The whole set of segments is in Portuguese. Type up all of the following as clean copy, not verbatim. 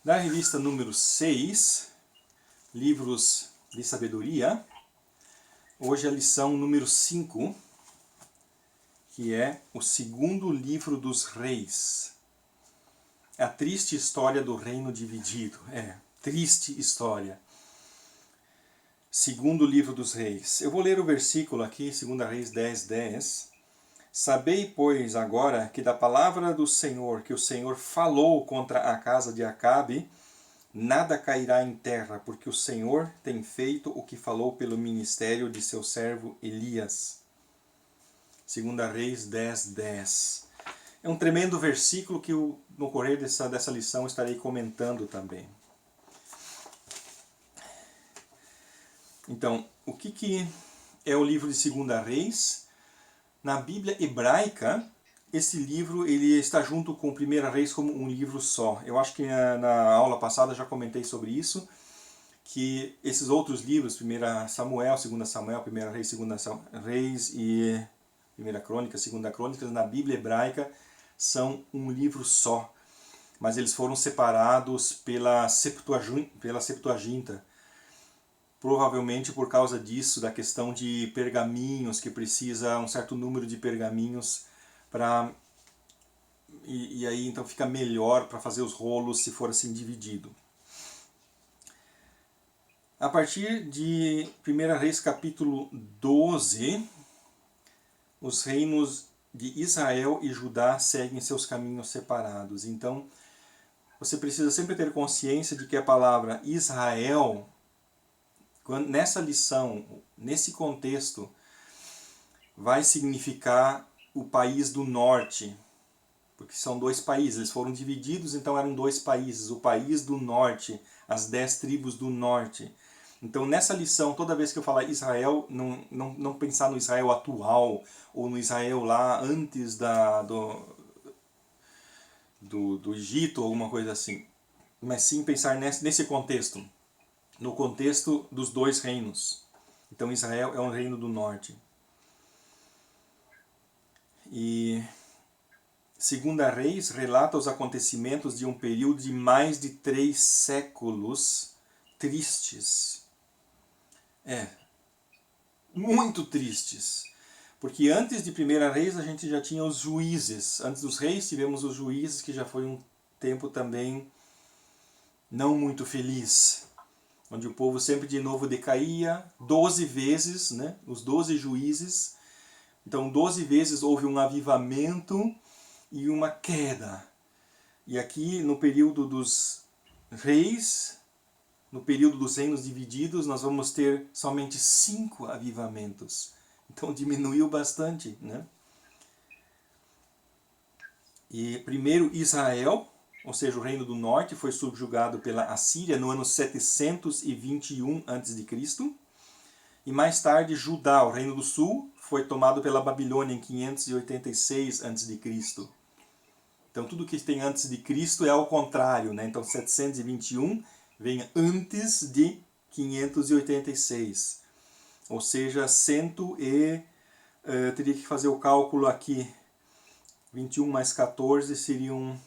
Da revista número 6, Livros de Sabedoria, hoje a lição número 5, que é o segundo livro dos reis. A triste história do reino dividido. Triste história. Segundo livro dos reis. Eu vou ler o versículo aqui, 2 Reis 10:10. Sabei, pois, agora que da palavra do Senhor, que o Senhor falou contra a casa de Acabe, nada cairá em terra, porque o Senhor tem feito o que falou pelo ministério de seu servo Elias. 2 Reis 10:10. É um tremendo versículo que no correr dessa lição estarei comentando também. Então, o que é o livro de 2 Reis? Na Bíblia hebraica, esse livro ele está junto com 1 Reis como um livro só. Eu acho que na aula passada já comentei sobre isso, que esses outros livros, 1 Samuel, 2 Samuel, 1 Reis, 2 Reis e 1 Crônica, 2 Crônicas, na Bíblia hebraica são um livro só. Mas eles foram separados pela Septuaginta. Provavelmente por causa disso, da questão de pergaminhos, que precisa um certo número de pergaminhos para... E aí então fica melhor para fazer os rolos se for assim dividido. A partir de 1 Reis capítulo 12, os reinos de Israel e Judá seguem seus caminhos separados. Então, você precisa sempre ter consciência de que a palavra Israel, nessa lição, nesse contexto, vai significar o país do norte, porque são dois países, eles foram divididos, então eram dois países, o país do norte, as 10 tribos do norte. Então nessa lição, toda vez que eu falar Israel, não pensar no Israel atual, ou no Israel lá antes do Egito, ou alguma coisa assim, mas sim pensar nesse contexto, no contexto dos dois reinos. Então Israel é um reino do norte. E 2 Reis relata os acontecimentos de um período de mais de 3 séculos tristes. Muito tristes. Porque antes de 1 Reis a gente já tinha os juízes. Antes dos reis tivemos os juízes, que já foi um tempo também não muito feliz, onde o povo sempre de novo decaía, 12 vezes, né? Os 12 juízes. Então 12 vezes houve um avivamento e uma queda. E aqui no período dos reis, no período dos reinos divididos, nós vamos ter somente 5 avivamentos. Então diminuiu bastante, né? E primeiro Israel, ou seja, o reino do norte, foi subjugado pela Assíria no ano 721 a.C. E mais tarde Judá, o reino do sul, foi tomado pela Babilônia em 586 a.C. Então tudo que tem antes de Cristo é ao contrário, né? Então 721 vem antes de 586. Ou seja, teria que fazer o cálculo aqui, 21 mais 14 seriam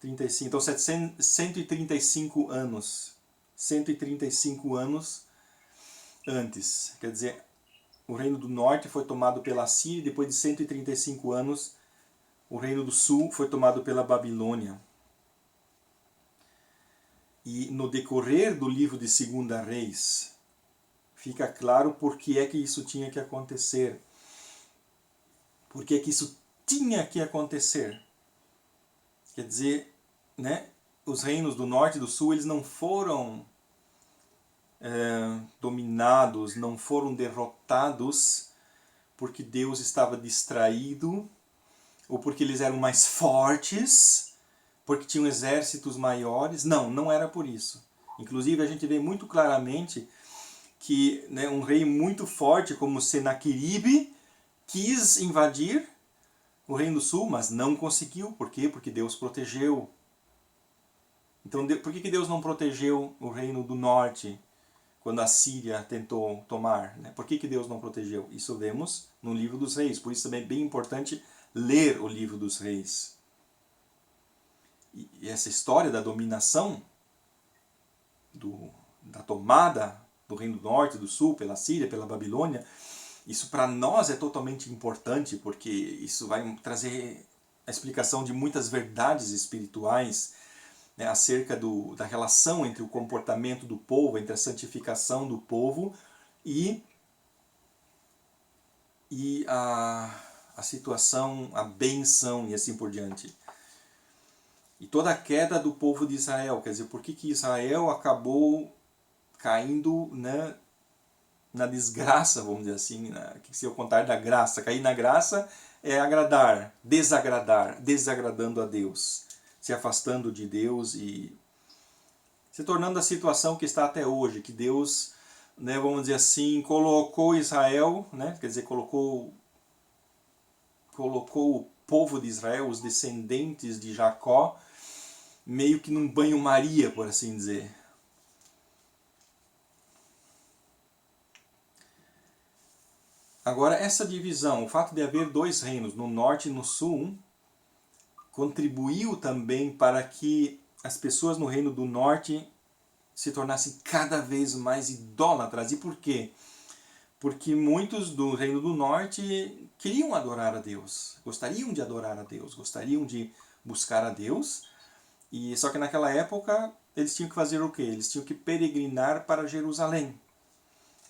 35. Então 135 anos. 135 anos antes. Quer dizer, o reino do norte foi tomado pela Síria e depois de 135 anos o reino do sul foi tomado pela Babilônia. E no decorrer do livro de 2 Reis, fica claro por que é que isso tinha que acontecer. Por que é que isso tinha que acontecer. Quer dizer, né, os reinos do norte e do sul, eles não foram dominados, não foram derrotados porque Deus estava distraído, ou porque eles eram mais fortes, porque tinham exércitos maiores. Não era por isso. Inclusive a gente vê muito claramente que, né, um rei muito forte como Senaqueribe quis invadir o reino do sul, mas não conseguiu. Por quê? Porque Deus protegeu. Então por que Deus não protegeu o reino do norte quando a Síria tentou tomar? Né? Por que Deus não protegeu? Isso vemos no livro dos reis. Por isso também é bem importante ler o livro dos reis. E essa história da dominação, da tomada do Reino do Norte e do Sul pela Síria, pela Babilônia, isso para nós é totalmente importante, porque isso vai trazer a explicação de muitas verdades espirituais, né, acerca da relação entre o comportamento do povo, entre a santificação do povo e a situação, a benção e assim por diante. E toda a queda do povo de Israel, quer dizer, por que Israel acabou caindo, né, na desgraça, vamos dizer assim, que se eu contar da graça. Cair na graça é agradar, desagradando a Deus, se afastando de Deus e se tornando a situação que está até hoje, que Deus, né, vamos dizer assim, colocou Israel, né, quer dizer, colocou o povo de Israel, os descendentes de Jacó, meio que num banho-maria, por assim dizer. Agora, essa divisão, o fato de haver dois reinos, no norte e no sul, contribuiu também para que as pessoas no reino do norte se tornassem cada vez mais idólatras. E por quê? Porque muitos do reino do norte queriam adorar a Deus, gostariam de adorar a Deus, gostariam de buscar a Deus, e só que naquela época eles tinham que fazer o quê? Eles tinham que peregrinar para Jerusalém.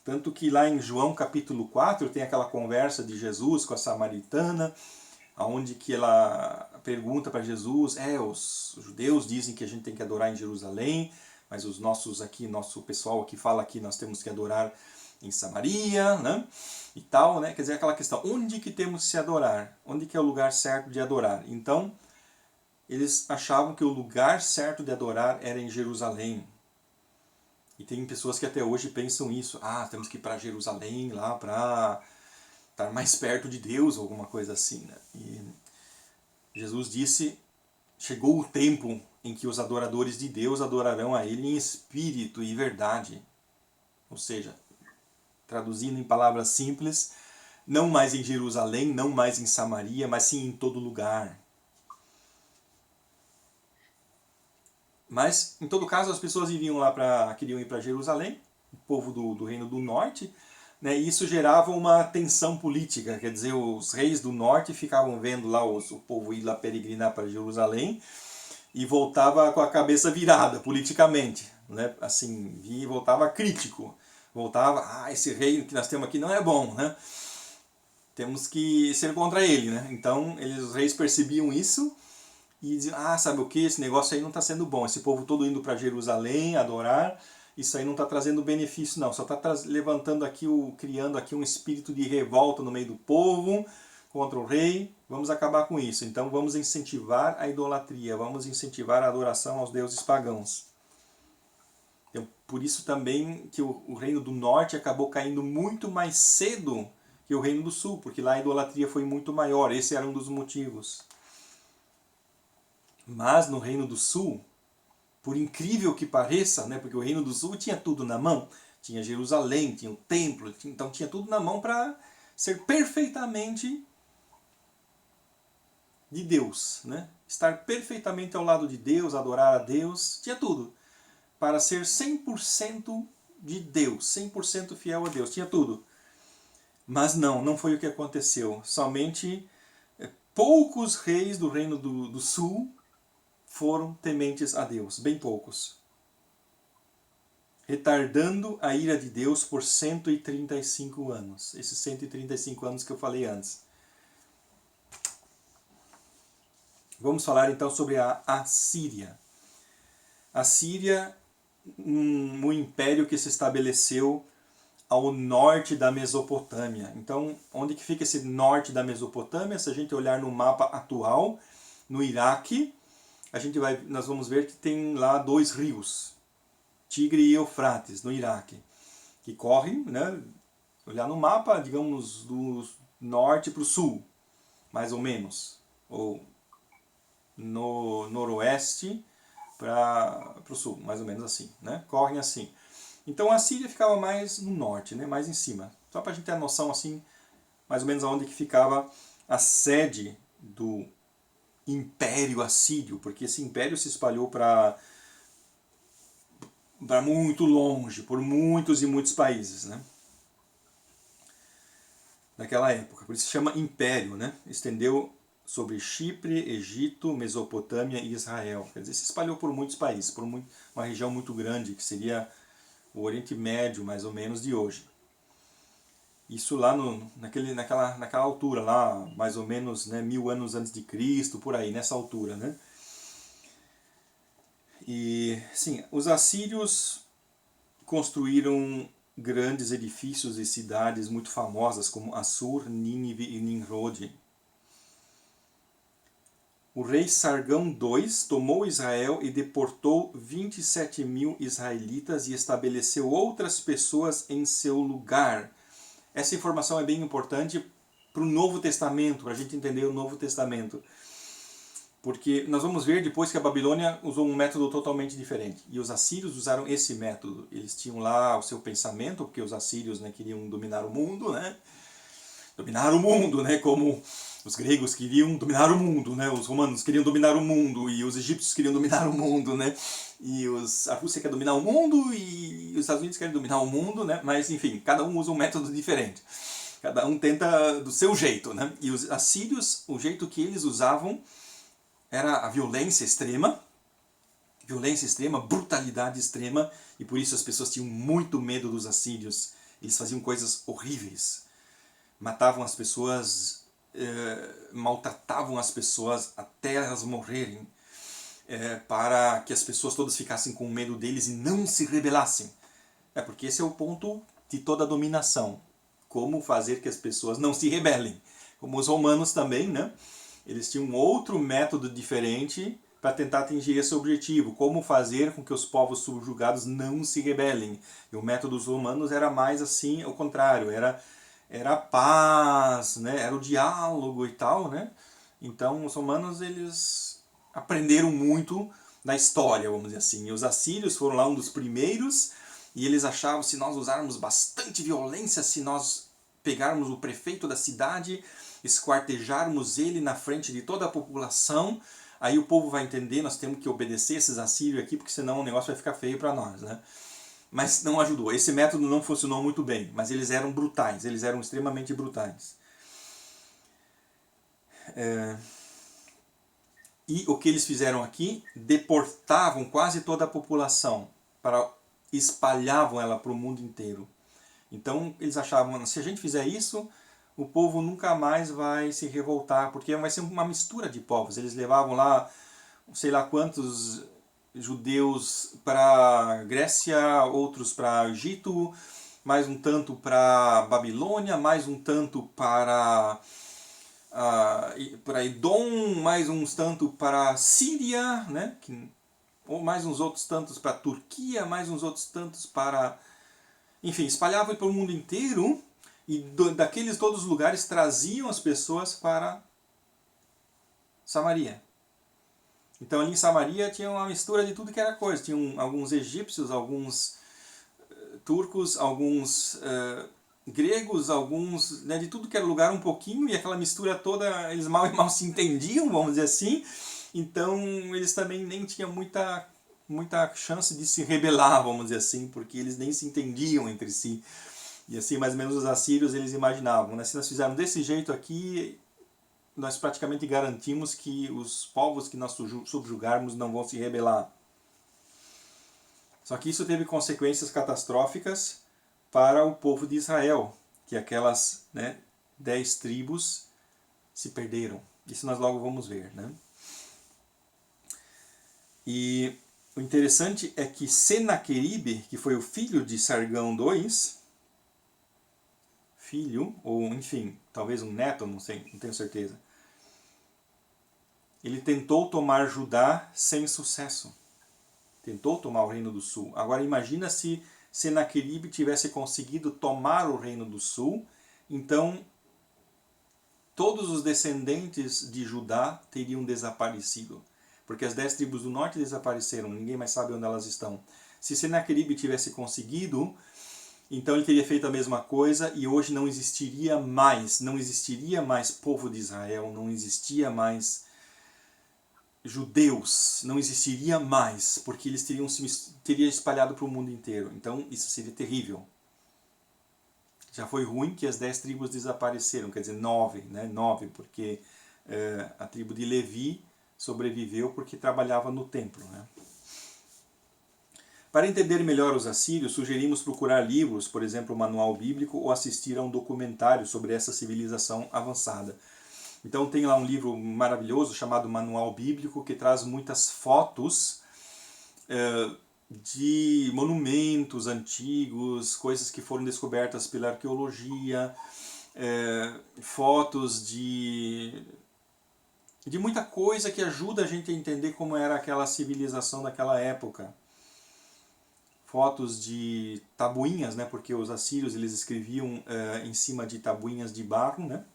Tanto que lá em João capítulo 4 tem aquela conversa de Jesus com a samaritana, onde que ela pergunta para Jesus, os judeus dizem que a gente tem que adorar em Jerusalém, mas os nosso pessoal aqui fala que nós temos que adorar em Samaria, né? E tal, né? Quer dizer, aquela questão, onde que temos que se adorar? Onde que é o lugar certo de adorar? Então, eles achavam que o lugar certo de adorar era em Jerusalém. E tem pessoas que até hoje pensam isso. Temos que ir para Jerusalém lá para estar mais perto de Deus, ou alguma coisa assim, né? E Jesus disse, chegou o tempo em que os adoradores de Deus adorarão a Ele em espírito e verdade. Ou seja, traduzindo em palavras simples, não mais em Jerusalém, não mais em Samaria, mas sim em todo lugar. Mas, em todo caso, as pessoas queriam ir para Jerusalém, o povo do Reino do Norte, né, e isso gerava uma tensão política, quer dizer, os reis do Norte ficavam vendo lá o povo ir lá peregrinar para Jerusalém e voltava com a cabeça virada politicamente, né, assim, e voltava crítico, voltava, esse rei que nós temos aqui não é bom, né, temos que ser contra ele, né, então os reis percebiam isso, e diziam, sabe o que, esse negócio aí não está sendo bom, esse povo todo indo para Jerusalém adorar, isso aí não está trazendo benefício não, só está levantando aqui, criando aqui um espírito de revolta no meio do povo, contra o rei, vamos acabar com isso. Então vamos incentivar a idolatria, vamos incentivar a adoração aos deuses pagãos. Então, por isso também que o reino do norte acabou caindo muito mais cedo que o reino do sul, porque lá a idolatria foi muito maior, esse era um dos motivos. Mas no Reino do Sul, por incrível que pareça, né, porque o Reino do Sul tinha tudo na mão, tinha Jerusalém, tinha o templo, então tinha tudo na mão para ser perfeitamente de Deus, né? Estar perfeitamente ao lado de Deus, adorar a Deus, tinha tudo. Para ser 100% de Deus, 100% fiel a Deus, tinha tudo. Mas não foi o que aconteceu. Somente poucos reis do Reino do Sul foram tementes a Deus, bem poucos. Retardando a ira de Deus por 135 anos. Esses 135 anos que eu falei antes. Vamos falar então sobre a Assíria. A Síria, um império que se estabeleceu ao norte da Mesopotâmia. Então, onde que fica esse norte da Mesopotâmia? Se a gente olhar no mapa atual, no Iraque, nós vamos ver que tem lá dois rios, Tigre e Eufrates, no Iraque, que correm, né, olhar no mapa, digamos, do norte para o sul, mais ou menos, ou no noroeste para o sul, mais ou menos assim, né, correm assim. Então a Síria ficava mais no norte, né, mais em cima, só para a gente ter a noção assim, mais ou menos aonde que ficava a sede do Império Assírio, porque esse império se espalhou para muito longe, por muitos e muitos países, né? Naquela época. Por isso se chama Império, né? Estendeu sobre Chipre, Egito, Mesopotâmia e Israel. Quer dizer, se espalhou por muitos países, por uma região muito grande, que seria o Oriente Médio, mais ou menos, de hoje. Isso lá naquela altura, lá mais ou menos, né, 1000 anos antes de Cristo, por aí, nessa altura, né? E, sim, os assírios construíram grandes edifícios e cidades muito famosas, como Assur, Nínive e Nimrod. O rei Sargão II tomou Israel e deportou 27 mil israelitas e estabeleceu outras pessoas em seu lugar. Essa informação é bem importante para o Novo Testamento, para a gente entender o Novo Testamento. Porque nós vamos ver depois que a Babilônia usou um método totalmente diferente. E os assírios usaram esse método. Eles tinham lá o seu pensamento, porque os assírios, né, queriam dominar o mundo, né? Dominar o mundo, né? Como os gregos queriam dominar o mundo, né? Os romanos queriam dominar o mundo e os egípcios queriam dominar o mundo, né? E a Rússia quer dominar o mundo e os Estados Unidos querem dominar o mundo, né? Mas enfim, cada um usa um método diferente. Cada um tenta do seu jeito, né? E os assírios, o jeito que eles usavam era a violência extrema, brutalidade extrema, e por isso as pessoas tinham muito medo dos assírios. Eles faziam coisas horríveis. Matavam as pessoas, maltratavam as pessoas até elas morrerem, para que as pessoas todas ficassem com medo deles e não se rebelassem. Porque esse é o ponto de toda a dominação. Como fazer que as pessoas não se rebelem. Como os romanos também, né? Eles tinham um outro método diferente para tentar atingir esse objetivo. Como fazer com que os povos subjugados não se rebelem. E o método dos romanos era mais assim, ao contrário. Era a paz, né? Era o diálogo e tal, né? Então os romanos, eles aprenderam muito na história, vamos dizer assim. E os assírios foram lá um dos primeiros, e eles achavam que se nós usarmos bastante violência, se nós pegarmos o prefeito da cidade, esquartejarmos ele na frente de toda a população, aí o povo vai entender, nós temos que obedecer esses assírios aqui, porque senão o negócio vai ficar feio para nós, né? Mas não ajudou. Esse método não funcionou muito bem, mas eles eram brutais, eles eram extremamente brutais. E o que eles fizeram aqui? Deportavam quase toda a população, espalhavam ela para o mundo inteiro. Então eles achavam, se a gente fizer isso, o povo nunca mais vai se revoltar, porque vai ser uma mistura de povos. Eles levavam lá, sei lá quantos judeus para Grécia, outros para Egito, mais um tanto para Babilônia, mais um tanto para Edom, mais uns tanto para Síria, né? Ou mais uns outros tantos para Turquia, mais uns outros tantos para... Enfim, espalhavam para o mundo inteiro, e daqueles todos os lugares traziam as pessoas para Samaria. Então ali em Samaria tinha uma mistura de tudo que era coisa. Tinham alguns egípcios, alguns turcos, alguns gregos, alguns, né, de tudo que era lugar um pouquinho, e aquela mistura toda, eles mal e mal se entendiam, vamos dizer assim. Então eles também nem tinham muita chance de se rebelar, vamos dizer assim, porque eles nem se entendiam entre si. E assim, mais ou menos, os assírios, eles imaginavam, né? Se nós fizermos desse jeito aqui, nós praticamente garantimos que os povos que nós subjugarmos não vão se rebelar. Só que isso teve consequências catastróficas para o povo de Israel, que aquelas, né, 10 tribos se perderam. Isso nós logo vamos ver, né? E o interessante é que Senaqueribe, que foi o filho de Sargão II, filho, ou enfim, talvez um neto, não sei, não tenho certeza, ele tentou tomar Judá sem sucesso. Tentou tomar o Reino do Sul. Agora imagina se Senaqueribe tivesse conseguido tomar o Reino do Sul, então todos os descendentes de Judá teriam desaparecido. Porque as 10 tribos do norte desapareceram, ninguém mais sabe onde elas estão. Se Senaqueribe tivesse conseguido, então ele teria feito a mesma coisa, e hoje não existiria mais povo de Israel, não existia mais judeus não existiria mais, porque eles teriam espalhado para o mundo inteiro. Então isso seria terrível. Já foi ruim que as 10 tribos desapareceram, quer dizer, 9, né? 9, porque a tribo de Levi sobreviveu porque trabalhava no templo, né? Para entender melhor os assírios, sugerimos procurar livros, por exemplo, o Manual Bíblico, ou assistir a um documentário sobre essa civilização avançada. Então tem lá um livro maravilhoso chamado Manual Bíblico, que traz muitas fotos de monumentos antigos, coisas que foram descobertas pela arqueologia, fotos de muita coisa que ajuda a gente a entender como era aquela civilização daquela época. Fotos de tabuinhas, né, porque os assírios eles escreviam em cima de tabuinhas de barro, né,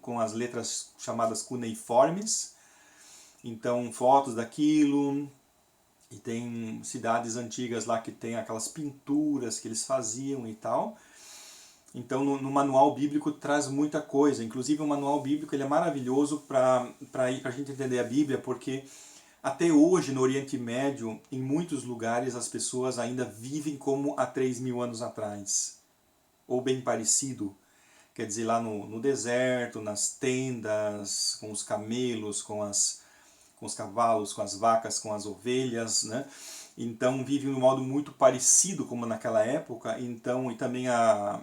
com as letras chamadas cuneiformes. Então, fotos daquilo. E tem cidades antigas lá que tem aquelas pinturas que eles faziam e tal. Então, no manual bíblico traz muita coisa. Inclusive, o manual bíblico ele é maravilhoso para a gente entender a Bíblia, porque até hoje, no Oriente Médio, em muitos lugares, as pessoas ainda vivem como há 3.000 anos atrás. Ou bem parecido. Quer dizer, lá no deserto, nas tendas, com os camelos, com os cavalos, com as vacas, com as ovelhas, né? Então vivem de um modo muito parecido como naquela época. Então, e também a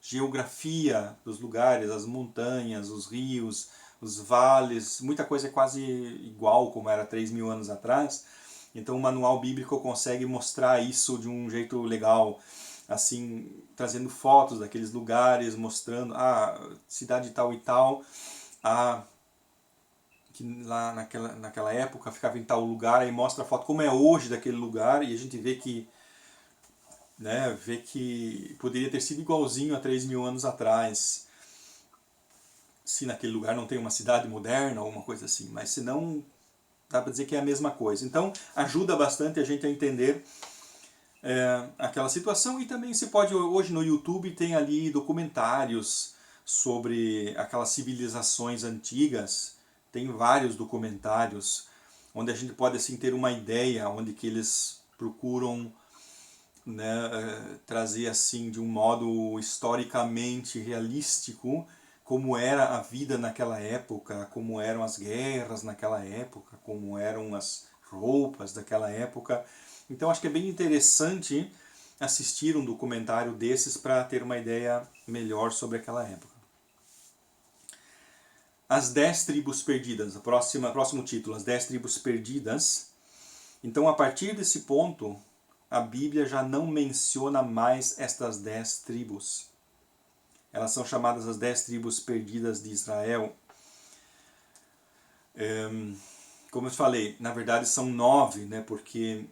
geografia dos lugares, as montanhas, os rios, os vales, muita coisa é quase igual como era 3.000 anos atrás. Então o manual bíblico consegue mostrar isso de um jeito legal, assim, trazendo fotos daqueles lugares, mostrando cidade tal e tal, que lá naquela época ficava em tal lugar, aí mostra a foto como é hoje daquele lugar, e a gente vê que poderia ter sido igualzinho a 3.000 anos atrás, se naquele lugar não tem uma cidade moderna ou uma coisa assim, mas se não, dá para dizer que é a mesma coisa. Então ajuda bastante a gente a entender aquela situação. E também se pode, hoje no YouTube tem ali documentários sobre aquelas civilizações antigas, tem vários documentários onde a gente pode assim ter uma ideia, onde que eles procuram, né, trazer assim de um modo historicamente realístico como era a vida naquela época, como eram as guerras naquela época, como eram as roupas daquela época. Então acho que é bem interessante assistir um documentário desses para ter uma ideia melhor sobre aquela época. As 10 tribos perdidas, próximo título, as 10 tribos perdidas. Então a partir desse ponto, a Bíblia já não menciona mais estas 10 tribos. Elas são chamadas as 10 tribos perdidas de Israel. Como eu falei, na verdade são 9, né, porque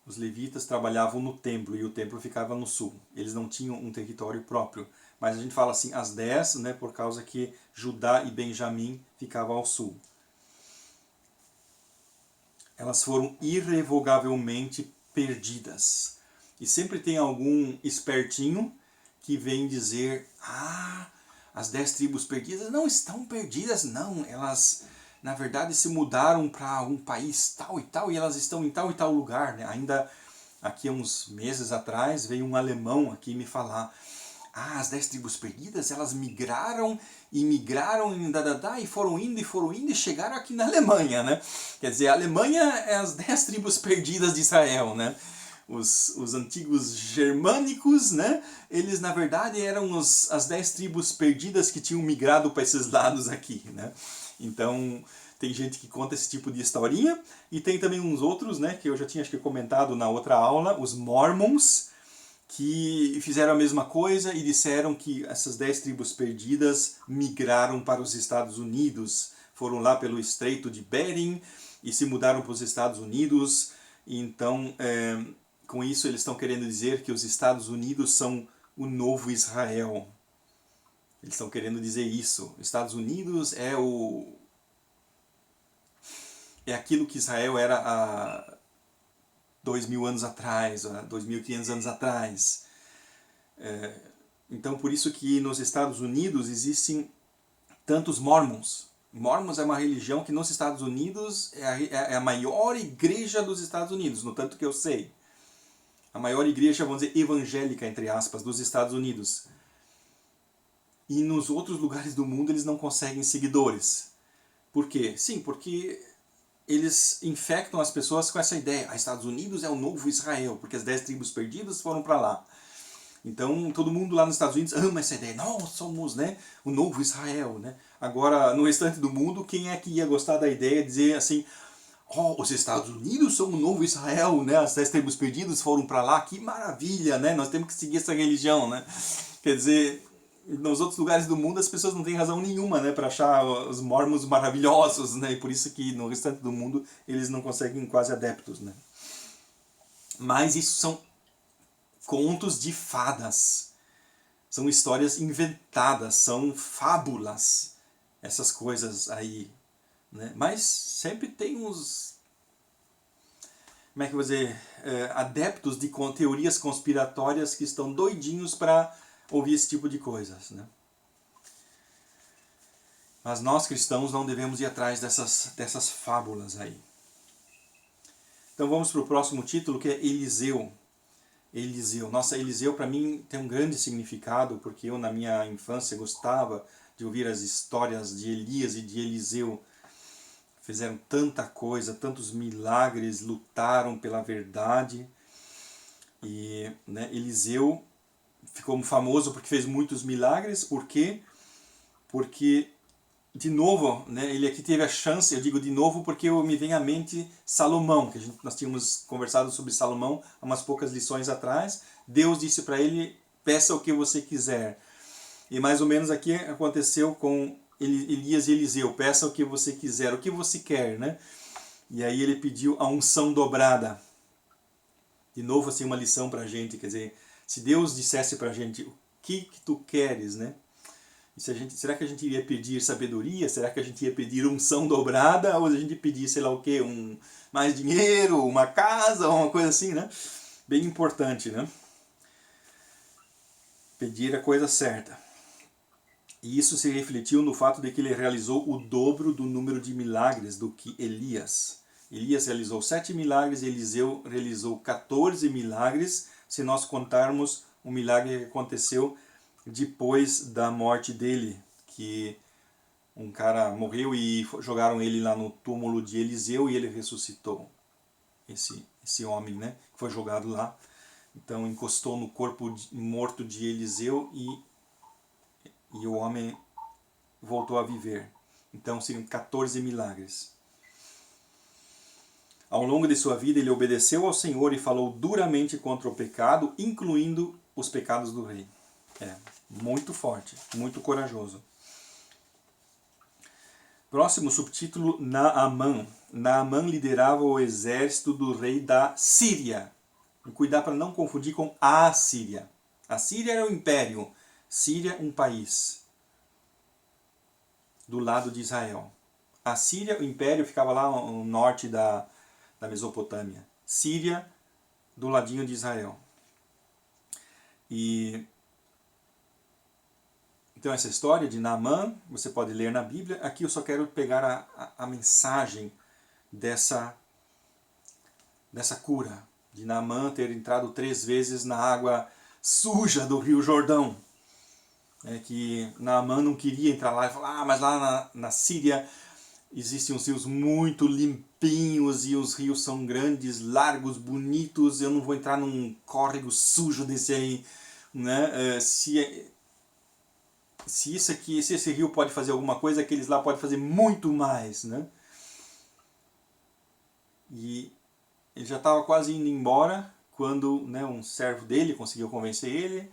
os levitas trabalhavam no templo e o templo ficava no sul. Eles não tinham um território próprio. Mas a gente fala assim, as 10, né, por causa que Judá e Benjamim ficavam ao sul. Elas foram irrevogavelmente perdidas. E sempre tem algum espertinho que vem dizer, as 10 tribos perdidas não estão perdidas, não. Elas, na verdade, se mudaram para um país tal e tal, e elas estão em tal e tal lugar, né? Ainda aqui há uns meses atrás, veio um alemão aqui me falar, as 10 tribos perdidas, elas migraram e foram indo e chegaram aqui na Alemanha, né? Quer dizer, a Alemanha é as 10 tribos perdidas de Israel, né? Os antigos germânicos, né? Eles na verdade eram as 10 tribos perdidas que tinham migrado para esses lados aqui, né? Então tem gente que conta esse tipo de historinha, e tem também uns outros, né, que eu já tinha acho que comentado na outra aula, os Mormons, que fizeram a mesma coisa e disseram que essas 10 tribos perdidas migraram para os Estados Unidos, foram lá pelo Estreito de Bering e se mudaram para os Estados Unidos. Então, com isso eles estão querendo dizer que os Estados Unidos são o novo Israel. Eles estão querendo dizer isso. Estados Unidos é aquilo que Israel era há 2.000 anos atrás, 2.500 anos atrás. Então por isso que nos Estados Unidos existem tantos mormons, Mormons é uma religião que nos Estados Unidos é a maior igreja dos Estados Unidos, no tanto que eu sei. A maior igreja, vamos dizer, evangélica, entre aspas, dos Estados Unidos. E nos outros lugares do mundo eles não conseguem seguidores. Por quê? Sim, porque eles infectam as pessoas com essa ideia. Estados Unidos é o novo Israel, porque as 10 tribos perdidas foram para lá. Então, todo mundo lá nos Estados Unidos ama essa ideia. Nós somos, né, o novo Israel. Né? Agora, no restante do mundo, quem é que ia gostar da ideia de dizer assim, os Estados Unidos são o novo Israel, né? As 10 tribos perdidas foram para lá, que maravilha, né? Nós temos que seguir essa religião, né? Quer dizer, nos outros lugares do mundo as pessoas não têm razão nenhuma, né, para achar os mormons maravilhosos, né? E por isso que no restante do mundo eles não conseguem quase adeptos, né? Mas isso são contos de fadas. São histórias inventadas, são fábulas, essas coisas aí. Né? Mas sempre tem uns, como é que eu vou dizer, adeptos de teorias conspiratórias que estão doidinhos para ouvir esse tipo de coisas. Né? Mas nós cristãos não devemos ir atrás dessas fábulas aí. Então vamos para o próximo título, que é Eliseu. Eliseu. Nossa, Eliseu para mim tem um grande significado, porque eu na minha infância gostava de ouvir as histórias de Elias e de Eliseu. Fizeram tanta coisa, tantos milagres, lutaram pela verdade. E né, Eliseu ficou famoso porque fez muitos milagres. Por quê? Porque, de novo, né, ele aqui teve a chance, eu digo de novo porque me vem à mente Salomão, que nós tínhamos conversado sobre Salomão há umas poucas lições atrás. Deus disse para ele, peça o que você quiser. E mais ou menos aqui aconteceu com Elias e Eliseu, peça o que você quiser, o que você quer, né? E aí ele pediu a unção dobrada. De novo, assim, uma lição para a gente, quer dizer, se Deus dissesse para a gente o que tu queres, né? E será que a gente iria pedir sabedoria? Será que a gente ia pedir unção dobrada? Ou a gente ia pedir, sei lá o quê, mais dinheiro, uma casa, uma coisa assim, né? Bem importante, né? Pedir a coisa certa. E isso se refletiu no fato de que ele realizou o dobro do número de milagres do que Elias. Elias realizou 7 milagres, Eliseu realizou 14 milagres, se nós contarmos o milagre que aconteceu depois da morte dele, que um cara morreu e jogaram ele lá no túmulo de Eliseu e ele ressuscitou. Esse homem, né, que foi jogado lá. Então encostou no corpo morto de Eliseu e o homem voltou a viver. Então seriam 14 milagres. Ao longo de sua vida ele obedeceu ao Senhor e falou duramente contra o pecado, incluindo os pecados do rei. Muito forte, muito corajoso. Próximo subtítulo, Naamã. Naamã liderava o exército do rei da Síria. Cuidar para não confundir com a Síria. A Síria era o império. Síria, um país do lado de Israel. A Síria, o império, ficava lá no norte da Mesopotâmia. Síria, do ladinho de Israel. Então essa história de Naamã, você pode ler na Bíblia. Aqui eu só quero pegar a mensagem dessa cura. De Naamã ter entrado 3 vezes na água suja do Rio Jordão. Que Naamã não queria entrar lá e falar, mas lá na Síria existem uns rios muito limpinhos e os rios são grandes, largos, bonitos, eu não vou entrar num córrego sujo desse aí. Né? Se esse rio pode fazer alguma coisa, aqueles lá podem fazer muito mais. Né? E ele já estava quase indo embora quando, né, um servo dele conseguiu convencer ele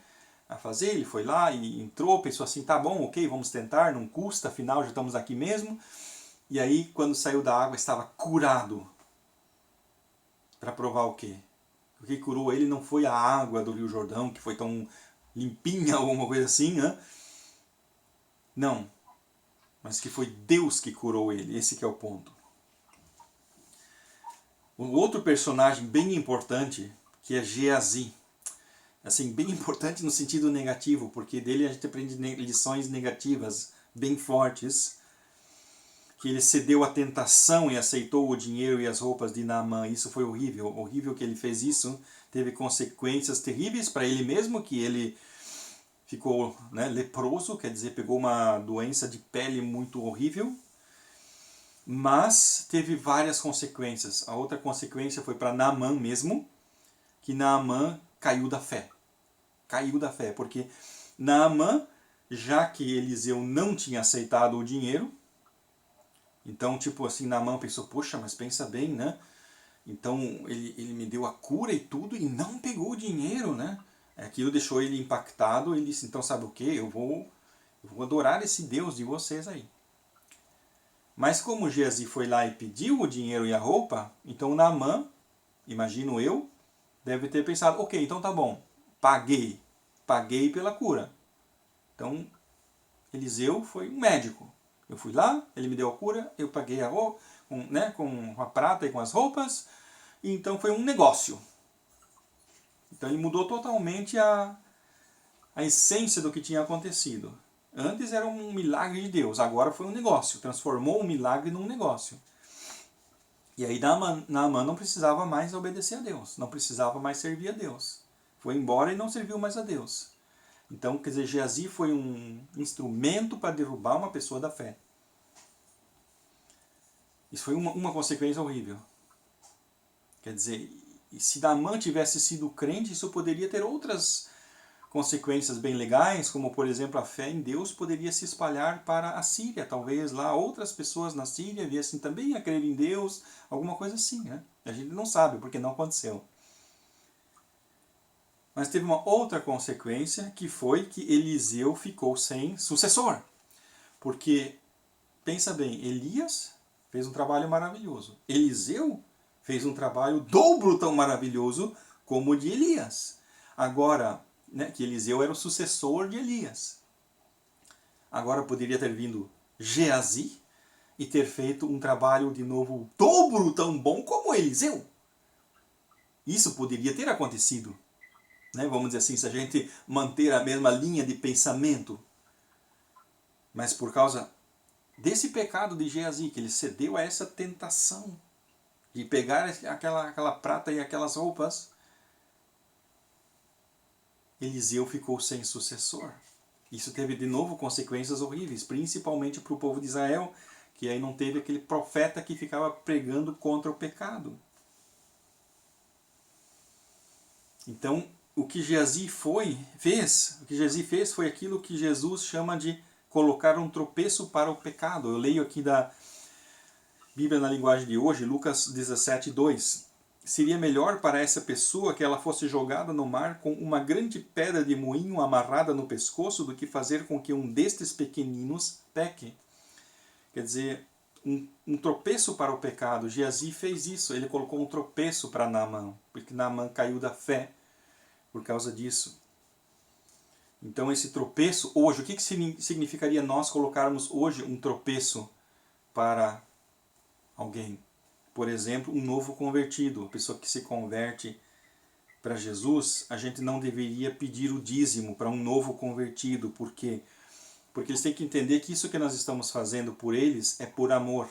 a fazer. Ele foi lá e entrou, pensou assim, tá bom, ok, vamos tentar, não custa, afinal já estamos aqui mesmo. E aí, quando saiu da água, estava curado. Para provar o quê? O que curou ele não foi a água do Rio Jordão, que foi tão limpinha, alguma coisa assim, né? Não. Mas que foi Deus que curou ele. Esse que é o ponto. Um outro personagem bem importante, que é Geazi. Assim, bem importante no sentido negativo, porque dele a gente aprende lições negativas bem fortes. que ele cedeu à tentação e aceitou o dinheiro e as roupas de Naamã. Isso foi horrível, horrível que ele fez isso. Teve consequências terríveis para ele mesmo, que ele ficou, né, leproso, quer dizer, pegou uma doença de pele muito horrível. Mas teve várias consequências. A outra consequência foi para Naamã mesmo, que Naamã caiu da fé. Caiu da fé, porque Naamã, já que Eliseu não tinha aceitado o dinheiro, então, tipo assim, Naamã pensou, poxa, mas pensa bem, né? Então, ele me deu a cura e tudo e não pegou o dinheiro, né? Aquilo deixou ele impactado. Ele disse, então sabe o que? Eu vou adorar esse Deus de vocês aí. Mas como Geazi foi lá e pediu o dinheiro e a roupa, então Naamã, imagino eu, deve ter pensado, ok, então tá bom, paguei pela cura. Então, Eliseu foi um médico. Eu fui lá, ele me deu a cura, eu paguei a roupa, com a prata e com as roupas, e então foi um negócio. Então ele mudou totalmente a essência do que tinha acontecido. Antes era um milagre de Deus, agora foi um negócio, transformou um milagre num negócio. E aí Naamã não precisava mais obedecer a Deus, não precisava mais servir a Deus. Foi embora e não serviu mais a Deus. Então, quer dizer, Geazi foi um instrumento para derrubar uma pessoa da fé. Isso foi uma consequência horrível. Quer dizer, se Naamã tivesse sido crente, isso poderia ter outras consequências bem legais, como, por exemplo, a fé em Deus poderia se espalhar para a Síria. Talvez lá outras pessoas na Síria viessem também a crer em Deus, alguma coisa assim, né? A gente não sabe, porque não aconteceu. Mas teve uma outra consequência, que foi que Eliseu ficou sem sucessor. Porque, pensa bem, Elias fez um trabalho maravilhoso. Eliseu fez um trabalho dobro tão maravilhoso como o de Elias. Agora, né, que Eliseu era o sucessor de Elias. Agora poderia ter vindo Geazi e ter feito um trabalho de novo dobro tão bom como Eliseu. Isso poderia ter acontecido. Né, vamos dizer assim, se a gente manter a mesma linha de pensamento. Mas por causa desse pecado de Geazi, que ele cedeu a essa tentação de pegar aquela prata e aquelas roupas, Eliseu ficou sem sucessor. Isso teve de novo consequências horríveis, principalmente para o povo de Israel, que aí não teve aquele profeta que ficava pregando contra o pecado. Então, o que Geazi fez foi aquilo que Jesus chama de colocar um tropeço para o pecado. Eu leio aqui da Bíblia na linguagem de hoje, Lucas 17, 2. Seria melhor para essa pessoa que ela fosse jogada no mar com uma grande pedra de moinho amarrada no pescoço do que fazer com que um destes pequeninos peque. Quer dizer, um tropeço para o pecado. Geazi fez isso, ele colocou um tropeço para Naamã, porque Naamã caiu da fé por causa disso. Então esse tropeço, hoje, o que significaria nós colocarmos hoje um tropeço para alguém? Por exemplo, um novo convertido, uma pessoa que se converte para Jesus, a gente não deveria pedir o dízimo para um novo convertido. Por quê? Porque eles têm que entender que isso que nós estamos fazendo por eles é por amor.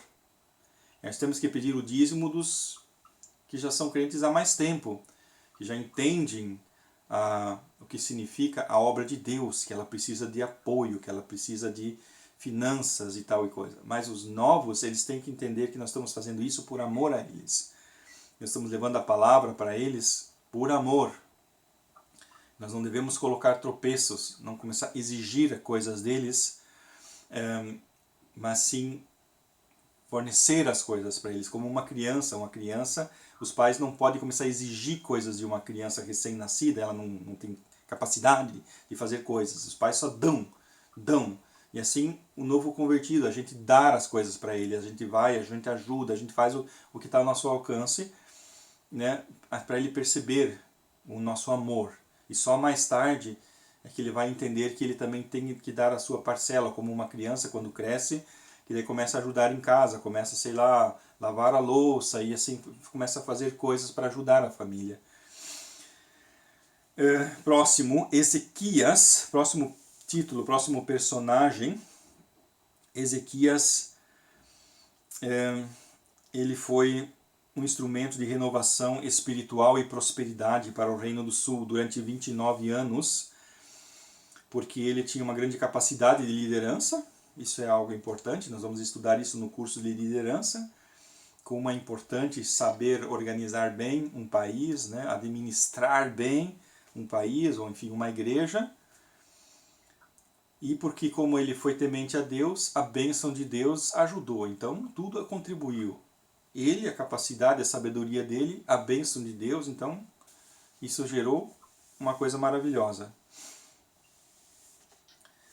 Nós temos que pedir o dízimo dos que já são crentes há mais tempo, que já entendem o que significa a obra de Deus, que ela precisa de apoio, que ela precisa de finanças e tal e coisa. Mas os novos, eles têm que entender que nós estamos fazendo isso por amor a eles. Nós estamos levando a palavra para eles por amor. Nós não devemos colocar tropeços, não começar a exigir coisas deles, mas sim fornecer as coisas para eles, como uma criança. Uma criança, os pais não podem começar a exigir coisas de uma criança recém-nascida, ela não tem capacidade de fazer coisas. Os pais só dão. E assim, o novo convertido, a gente dá as coisas para ele, a gente vai, a gente ajuda, a gente faz o que está ao nosso alcance, né, para ele perceber o nosso amor. E só mais tarde é que ele vai entender que ele também tem que dar a sua parcela, como uma criança quando cresce, que daí começa a ajudar em casa, começa, sei lá, lavar a louça e assim começa a fazer coisas para ajudar a família. Próximo, Ezequias, próximo título, próximo personagem, Ezequias ele foi um instrumento de renovação espiritual e prosperidade para o Reino do Sul durante 29 anos, porque ele tinha uma grande capacidade de liderança. Isso é algo importante, nós vamos estudar isso no curso de liderança, como é importante saber organizar bem um país, né, administrar bem um país, ou enfim, uma igreja. E porque como ele foi temente a Deus, a bênção de Deus ajudou, então tudo contribuiu. Ele, a capacidade, a sabedoria dele, a bênção de Deus, então isso gerou uma coisa maravilhosa.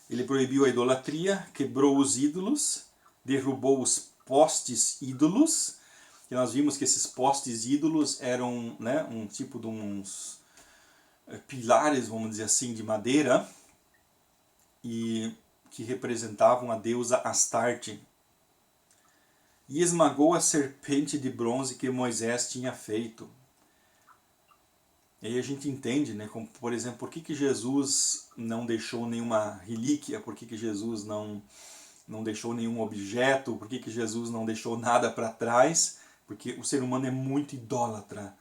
Ele proibiu a idolatria, quebrou os ídolos, derrubou os postes ídolos, e nós vimos que esses postes ídolos eram, né, um tipo de uns pilares, vamos dizer assim, de madeira, e que representavam a deusa Astarte. E esmagou a serpente de bronze que Moisés tinha feito. E aí a gente entende, né, como, por exemplo, por que Jesus não deixou nenhuma relíquia, por que Jesus não deixou nenhum objeto, por que Jesus não deixou nada para trás, porque o ser humano é muito idólatra.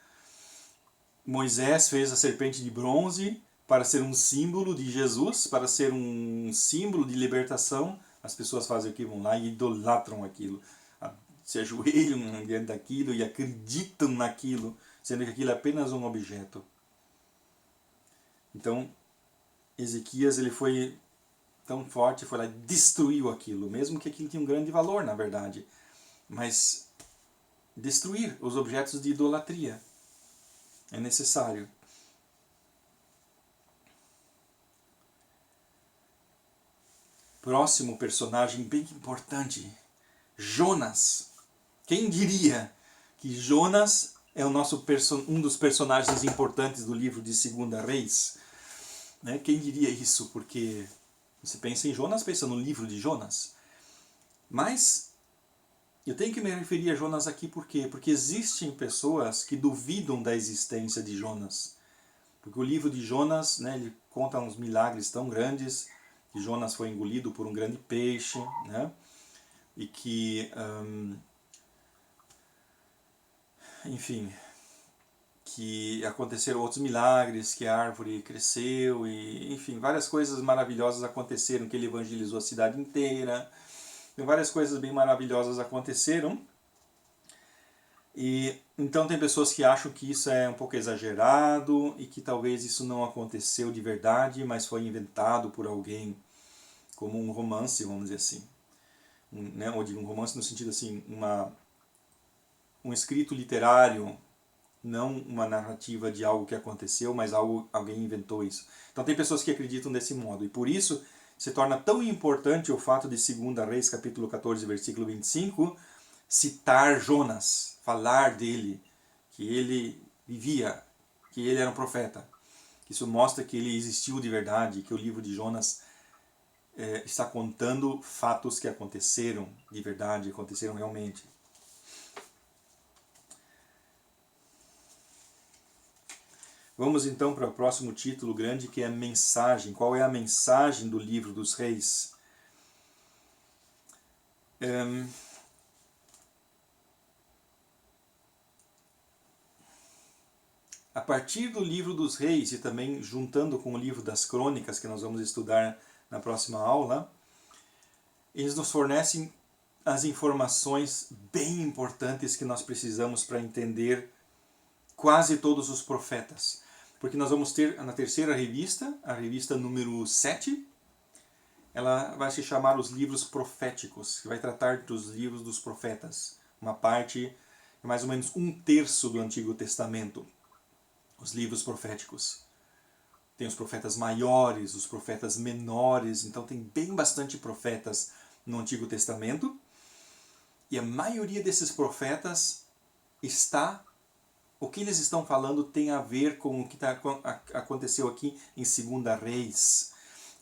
Moisés fez a serpente de bronze para ser um símbolo de Jesus, para ser um símbolo de libertação. As pessoas fazem o que? Vão lá e idolatram aquilo. Se ajoelham diante daquilo e acreditam naquilo, sendo que aquilo é apenas um objeto. Então, Ezequias ele foi tão forte, foi lá e destruiu aquilo, mesmo que aquilo tinha um grande valor, na verdade. Mas destruir os objetos de idolatria é necessário. Próximo personagem bem importante, Jonas. Quem diria que Jonas é um dos personagens importantes do livro de 2 Reis? Né? Quem diria isso? Porque você pensa em Jonas, pensa no livro de Jonas. Mas eu tenho que me referir a Jonas aqui por quê? Porque existem pessoas que duvidam da existência de Jonas. Porque o livro de Jonas, né, ele conta uns milagres tão grandes, que Jonas foi engolido por um grande peixe, né? E que, enfim, que aconteceram outros milagres, que a árvore cresceu, e enfim, várias coisas maravilhosas aconteceram, que ele evangelizou a cidade inteira, e várias coisas bem maravilhosas aconteceram. E então tem pessoas que acham que isso é um pouco exagerado e que talvez isso não aconteceu de verdade, mas foi inventado por alguém, como um romance, vamos dizer assim. Né? Ou digo um romance no sentido assim, um escrito literário, não uma narrativa de algo que aconteceu, mas alguém inventou isso. Então tem pessoas que acreditam desse modo, e por isso se torna tão importante o fato de 2 Reis, capítulo 14, versículo 25, citar Jonas, falar dele, que ele vivia, que ele era um profeta. Isso mostra que ele existiu de verdade, que o livro de Jonas está contando fatos que aconteceram de verdade, aconteceram realmente. Vamos então para o próximo título grande, que é a mensagem. Qual é a mensagem do livro dos reis? A partir do livro dos reis e também juntando com o livro das crônicas, que nós vamos estudar na próxima aula, eles nos fornecem as informações bem importantes que nós precisamos para entender quase todos os profetas. Porque nós vamos ter na terceira revista, a revista número 7, ela vai se chamar Os Livros Proféticos, que vai tratar dos livros dos profetas. Uma parte, mais ou menos 1/3 do Antigo Testamento, os livros proféticos. Tem os profetas maiores, os profetas menores, então tem bem bastante profetas no Antigo Testamento. E a maioria desses profetas o que eles estão falando tem a ver com o que aconteceu aqui em 2 Reis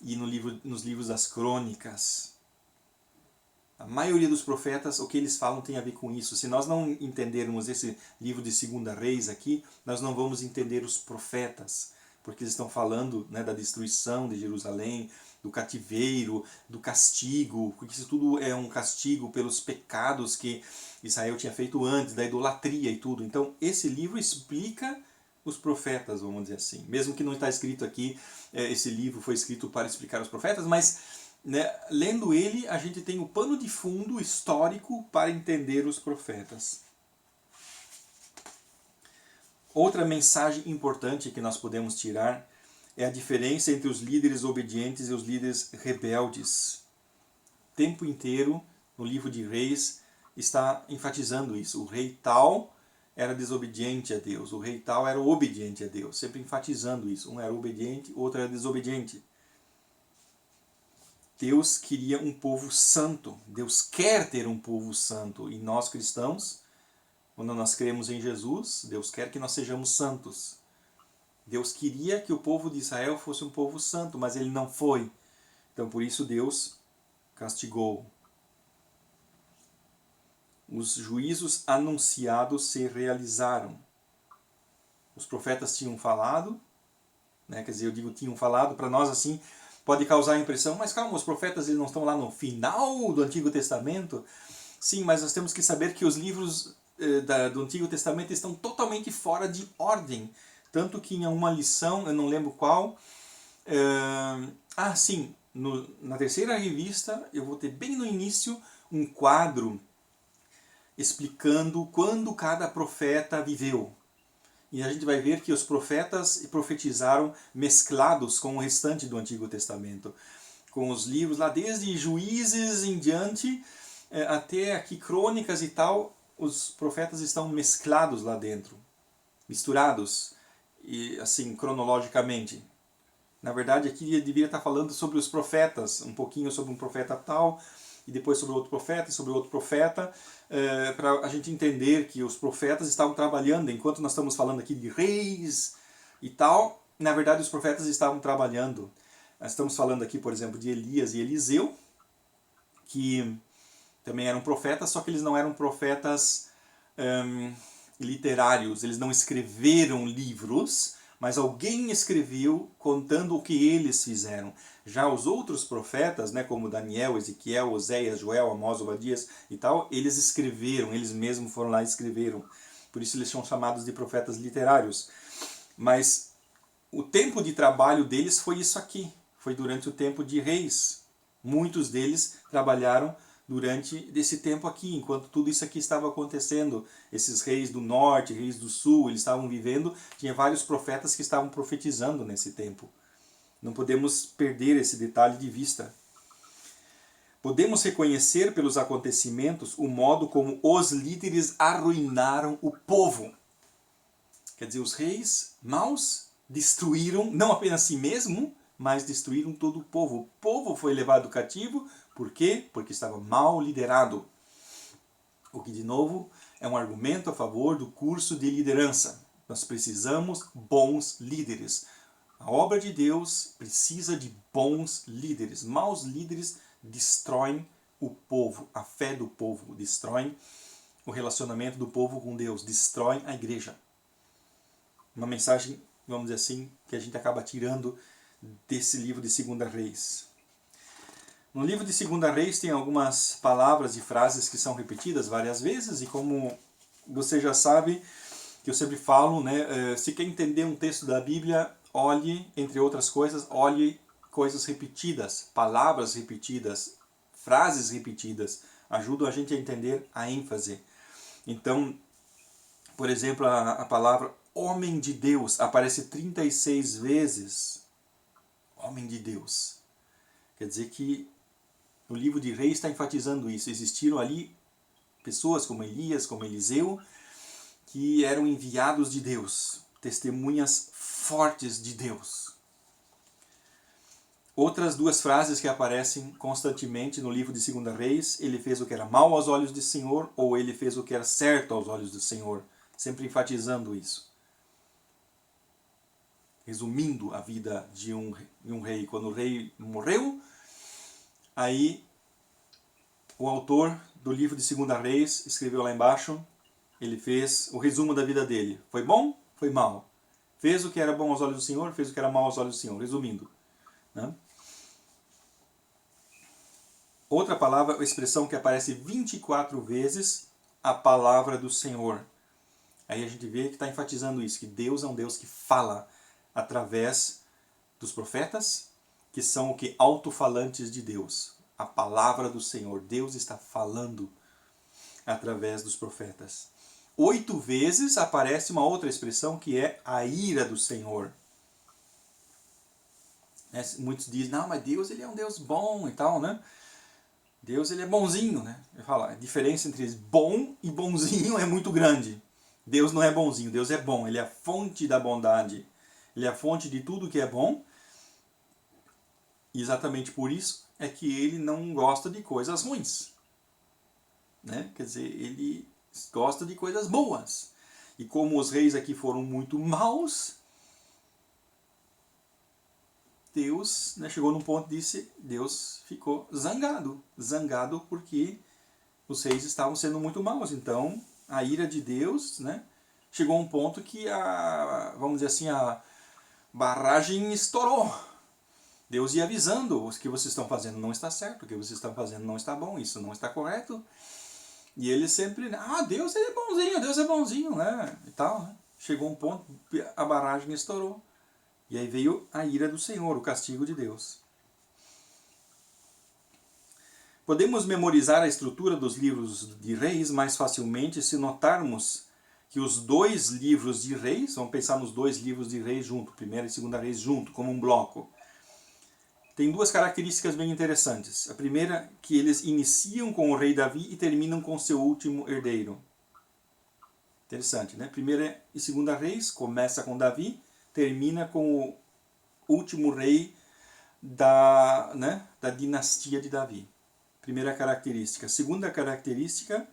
e nos livros das crônicas. A maioria dos profetas, o que eles falam tem a ver com isso. Se nós não entendermos esse livro de 2 Reis aqui, nós não vamos entender os profetas, porque eles estão falando, né, da destruição de Jerusalém, do cativeiro, do castigo, porque isso tudo é um castigo pelos pecados que Israel tinha feito antes, da idolatria e tudo. Então esse livro explica os profetas, vamos dizer assim. Mesmo que não está escrito aqui, esse livro foi escrito para explicar os profetas, mas né, lendo ele a gente tem o pano de fundo histórico para entender os profetas. Outra mensagem importante que nós podemos tirar é a diferença entre os líderes obedientes e os líderes rebeldes. O tempo inteiro, no livro de Reis, está enfatizando isso. O rei tal era desobediente a Deus, o rei tal era obediente a Deus, sempre enfatizando isso. Um era obediente, o outro era desobediente. Deus queria um povo santo, Deus quer ter um povo santo, e nós cristãos, quando nós cremos em Jesus, Deus quer que nós sejamos santos. Deus queria que o povo de Israel fosse um povo santo, mas ele não foi. Então por isso Deus castigou. Os juízos anunciados se realizaram. Os profetas tinham falado, né? Quer dizer, eu digo tinham falado, para nós assim pode causar a impressão, mas calma, os profetas eles não estão lá no final do Antigo Testamento? Sim, mas nós temos que saber que os livros do Antigo Testamento estão totalmente fora de ordem. Tanto que em uma lição, eu não lembro qual, sim, na terceira revista, eu vou ter bem no início um quadro explicando quando cada profeta viveu. E a gente vai ver que os profetas profetizaram mesclados com o restante do Antigo Testamento. Com os livros lá, desde Juízes em diante, até aqui Crônicas e tal, os profetas estão mesclados lá dentro, misturados, e assim, cronologicamente. Na verdade, aqui eu deveria estar falando sobre os profetas, um pouquinho sobre um profeta tal, e depois sobre outro profeta, e sobre outro profeta, para a gente entender que os profetas estavam trabalhando, enquanto nós estamos falando aqui de reis e tal, na verdade os profetas estavam trabalhando. Nós estamos falando aqui, por exemplo, de Elias e Eliseu, que também eram profetas, só que eles não eram profetas literários, eles não escreveram livros, mas alguém escreveu contando o que eles fizeram. Já os outros profetas, né, como Daniel, Ezequiel, Oséias, Joel, Amós, Obadias e tal, eles escreveram, eles mesmos foram lá e escreveram. Por isso eles são chamados de profetas literários. Mas o tempo de trabalho deles foi isso aqui, foi durante o tempo de reis. Muitos deles trabalharam durante esse tempo aqui, enquanto tudo isso aqui estava acontecendo. Esses reis do norte, reis do sul, eles estavam vivendo, tinha vários profetas que estavam profetizando nesse tempo. Não podemos perder esse detalhe de vista. Podemos reconhecer pelos acontecimentos o modo como os líderes arruinaram o povo. Quer dizer, os reis maus destruíram não apenas si mesmo, mas destruíram todo o povo. O povo foi levado cativo, por quê? Porque estava mal liderado. O que, de novo, é um argumento a favor do curso de liderança. Nós precisamos bons líderes. A obra de Deus precisa de bons líderes. Maus líderes destroem o povo, a fé do povo, destroem o relacionamento do povo com Deus, destroem a igreja. Uma mensagem, vamos dizer assim, que a gente acaba tirando desse livro de 2 Reis. No livro de 2 Reis tem algumas palavras e frases que são repetidas várias vezes, e como você já sabe, que eu sempre falo, né, se quer entender um texto da Bíblia, olhe, entre outras coisas, olhe coisas repetidas, palavras repetidas, frases repetidas, ajudam a gente a entender a ênfase. Então, por exemplo, a palavra homem de Deus aparece 36 vezes. Homem de Deus. Quer dizer que o livro de Reis está enfatizando isso. Existiram ali pessoas como Elias, como Eliseu, que eram enviados de Deus, testemunhas fortes de Deus. Outras duas frases que aparecem constantemente no livro de 2 Reis: ele fez o que era mal aos olhos do Senhor, ou ele fez o que era certo aos olhos do Senhor. Sempre enfatizando isso. Resumindo a vida de um rei. Quando o rei morreu, aí o autor do livro de 2 Reis escreveu lá embaixo, ele fez o resumo da vida dele. Foi bom? Foi mal. Fez o que era bom aos olhos do Senhor, fez o que era mal aos olhos do Senhor. Resumindo. Né? Outra palavra, a expressão que aparece 24 vezes, a palavra do Senhor. Aí a gente vê que está enfatizando isso, que Deus é um Deus que fala através dos profetas, que são o que? Alto-falantes de Deus. A palavra do Senhor. Deus está falando através dos profetas. 8 vezes aparece uma outra expressão que é a ira do Senhor. Muitos dizem, não, mas Deus ele é um Deus bom e tal, né? Deus ele é bonzinho, né? Eu falo, a diferença entre bom e bonzinho é muito grande. Deus não é bonzinho, Deus é bom. Ele é a fonte da bondade. Ele é a fonte de tudo que é bom. E exatamente por isso é que ele não gosta de coisas ruins. Né? Quer dizer, ele gosta de coisas boas. E como os reis aqui foram muito maus, Deus, né, chegou num ponto e disse, Deus ficou zangado. Zangado porque os reis estavam sendo muito maus. Então, a ira de Deus, né, chegou a um ponto que vamos dizer assim, a barragem estourou. Deus ia avisando, o que vocês estão fazendo não está certo, o que vocês estão fazendo não está bom, isso não está correto. E ele sempre, Deus é bonzinho, né? E tal, né? Chegou um ponto, a barragem estourou. E aí veio a ira do Senhor, o castigo de Deus. Podemos memorizar a estrutura dos livros de Reis mais facilmente se notarmos que os 2 livros de Reis, vamos pensar nos 2 livros de Reis junto, primeira e segunda Reis junto, como um bloco. Tem 2 características bem interessantes. A primeira, que eles iniciam com o rei Davi e terminam com seu último herdeiro. Interessante, né? Primeira e segunda Reis começa com Davi, termina com o último rei da dinastia de Davi. Primeira característica. Segunda característica,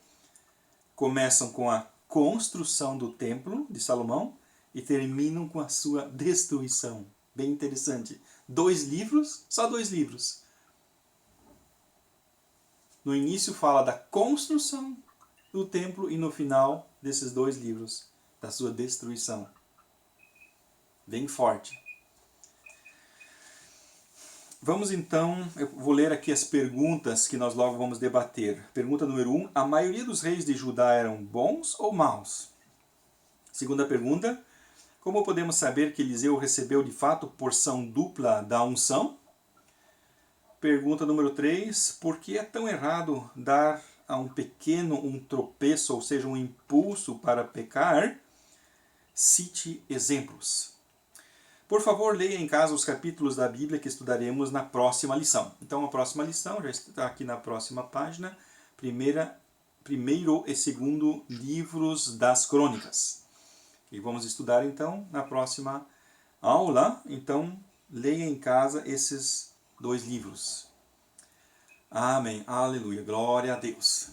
começam com a construção do templo de Salomão e terminam com a sua destruição. Bem interessante. 2 livros, só 2 livros. No início fala da construção do templo e no final desses 2 livros, da sua destruição. Bem forte. Vamos então, eu vou ler aqui as perguntas que nós logo vamos debater. Pergunta número 1. A maioria dos reis de Judá eram bons ou maus? Segunda pergunta. Como podemos saber que Eliseu recebeu de fato porção dupla da unção? Pergunta número 3. Por que é tão errado dar a um pequeno um tropeço, ou seja, um impulso para pecar? Cite exemplos. Por favor, leia em casa os capítulos da Bíblia que estudaremos na próxima lição. Então, a próxima lição já está aqui na próxima página. Primeiro e segundo livros das crônicas. E vamos estudar, então, na próxima aula. Então, leia em casa esses 2 livros. Amém. Aleluia. Glória a Deus.